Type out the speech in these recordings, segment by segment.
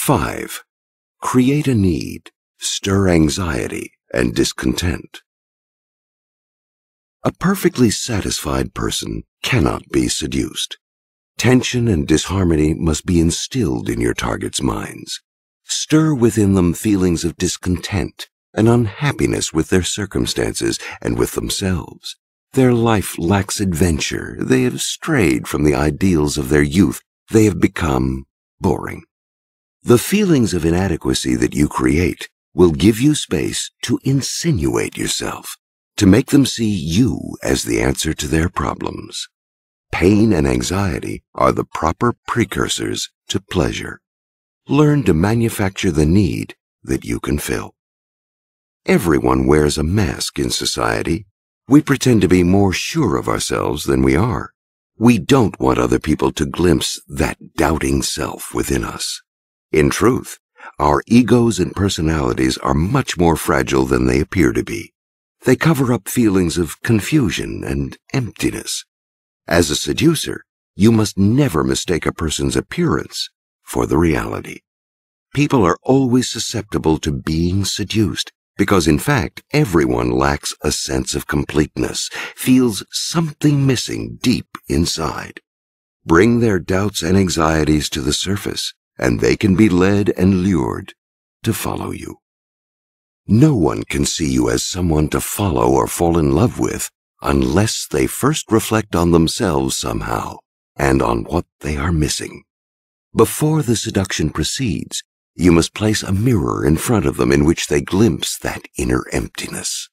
5. Create a need, stir anxiety and discontent. A perfectly satisfied person cannot be seduced. Tension and disharmony must be instilled in your target's minds. Stir within them feelings of discontent and unhappiness with their circumstances and with themselves. Their life lacks adventure. They have strayed from the ideals of their youth. They have become boring. The feelings of inadequacy that you create will give you space to insinuate yourself, to make them see you as the answer to their problems. Pain and anxiety are the proper precursors to pleasure. Learn to manufacture the need that you can fill. Everyone wears a mask in society. We pretend to be more sure of ourselves than we are. We don't want other people to glimpse that doubting self within us. In truth, our egos and personalities are much more fragile than they appear to be. They cover up feelings of confusion and emptiness. As a seducer, you must never mistake a person's appearance for the reality. People are always susceptible to being seduced because, in fact, everyone lacks a sense of completeness, feels something missing deep inside. Bring their doubts and anxieties to the surface, and they can be led and lured to follow you. No one can see you as someone to follow or fall in love with unless they first reflect on themselves somehow and on what they are missing. Before the seduction proceeds, you must place a mirror in front of them in which they glimpse that inner emptiness.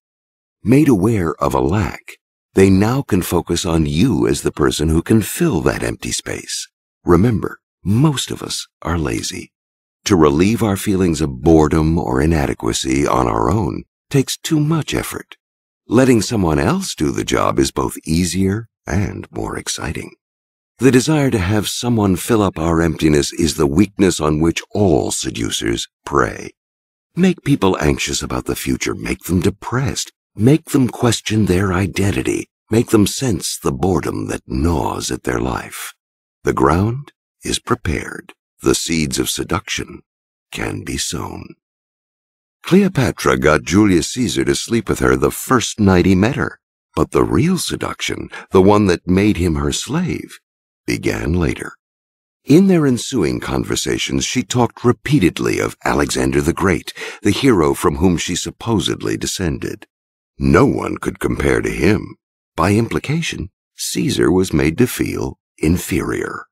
Made aware of a lack, they now can focus on you as the person who can fill that empty space. Remember, most of us are lazy. To relieve our feelings of boredom or inadequacy on our own takes too much effort. Letting someone else do the job is both easier and more exciting. The desire to have someone fill up our emptiness is the weakness on which all seducers prey. Make people anxious about the future, make them depressed, make them question their identity, make them sense the boredom that gnaws at their life. The ground is prepared. The seeds of seduction can be sown. Cleopatra got Julius Caesar to sleep with her the first night he met her, but the real seduction, the one that made him her slave, began later. In their ensuing conversations, she talked repeatedly of Alexander the Great, the hero from whom she supposedly descended. No one could compare to him. By implication, Caesar was made to feel inferior.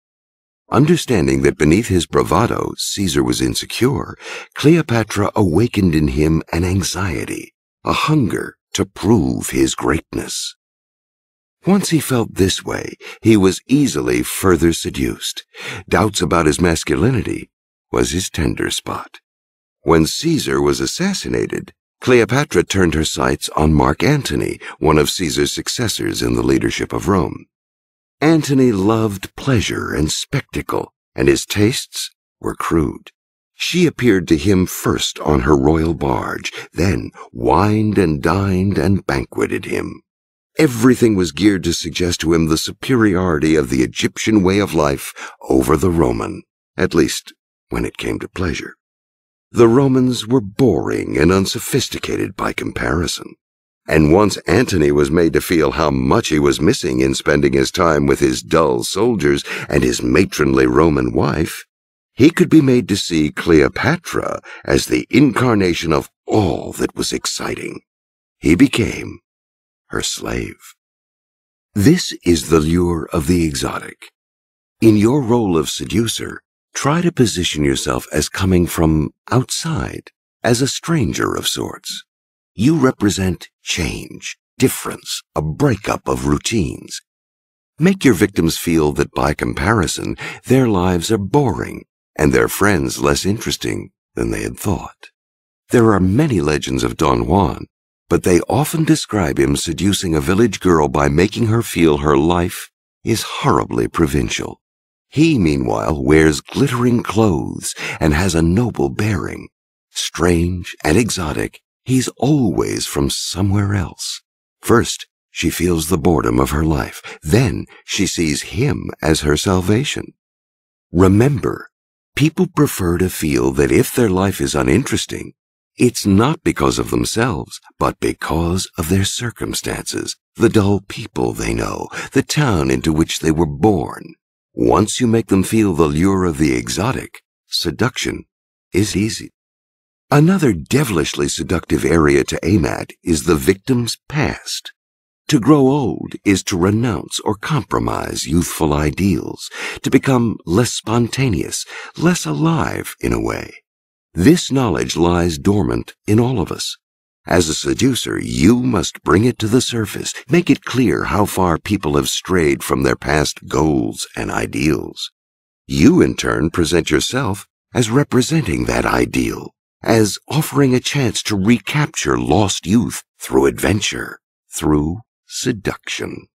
Understanding that beneath his bravado, Caesar was insecure, Cleopatra awakened in him an anxiety, a hunger to prove his greatness. Once he felt this way, he was easily further seduced. Doubts about his masculinity was his tender spot. When Caesar was assassinated, Cleopatra turned her sights on Mark Antony, one of Caesar's successors in the leadership of Rome. Antony loved pleasure and spectacle, and his tastes were crude. She appeared to him first on her royal barge, then wined and dined and banqueted him. Everything was geared to suggest to him the superiority of the Egyptian way of life over the Roman, at least when it came to pleasure. The Romans were boring and unsophisticated by comparison. And once Antony was made to feel how much he was missing in spending his time with his dull soldiers and his matronly Roman wife, he could be made to see Cleopatra as the incarnation of all that was exciting. He became her slave. This is the lure of the exotic. In your role of seducer, try to position yourself as coming from outside, as a stranger of sorts. You represent change, difference, a breakup of routines. Make your victims feel that by comparison, their lives are boring and their friends less interesting than they had thought. There are many legends of Don Juan, but they often describe him seducing a village girl by making her feel her life is horribly provincial. He, meanwhile, wears glittering clothes and has a noble bearing. Strange and exotic, he's always from somewhere else. First, she feels the boredom of her life. Then she sees him as her salvation. Remember, People prefer to feel that if their life is uninteresting, it's not because of themselves, but because of their circumstances, the dull people they know, the town into which they were born. Once you make them feel the lure of the exotic, seduction is easy. Another devilishly seductive area to aim at is the victim's past. To grow old is to renounce or compromise youthful ideals, to become less spontaneous, less alive in a way. This knowledge lies dormant in all of us. As a seducer, you must bring it to the surface, make it clear how far people have strayed from their past goals and ideals. You, in turn, present yourself as representing that ideal, as offering a chance to recapture lost youth through adventure, through seduction.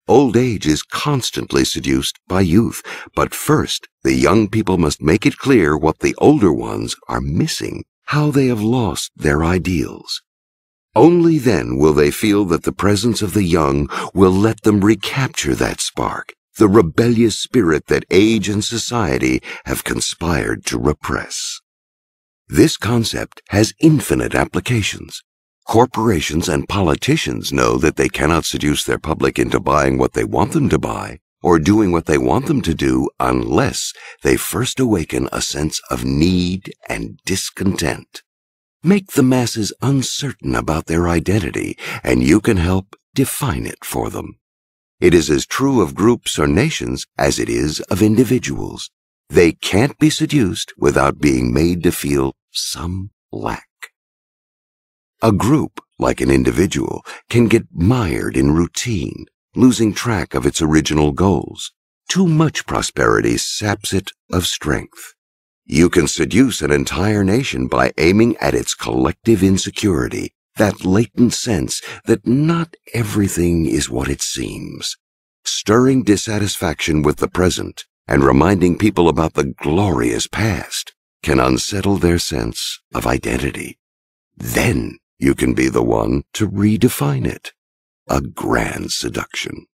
Old age is constantly seduced by youth, but first, the young people must make it clear what the older ones are missing, how they have lost their ideals. Only then will they feel that the presence of the young will let them recapture that spark, the rebellious spirit that age and society have conspired to repress. This concept has infinite applications. Corporations and politicians know that they cannot seduce their public into buying what they want them to buy or doing what they want them to do unless they first awaken a sense of need and discontent. Make the masses uncertain about their identity, and you can help define it for them. It is as true of groups or nations as it is of individuals. They can't be seduced without being made to feel some lack. A group, like an individual, can get mired in routine, losing track of its original goals. Too much prosperity saps it of strength. You can seduce an entire nation by aiming at its collective insecurity, that latent sense that not everything is what it seems. Stirring dissatisfaction with the present and reminding people about the glorious past can unsettle their sense of identity. Then you can be the one to redefine it. A grand seduction.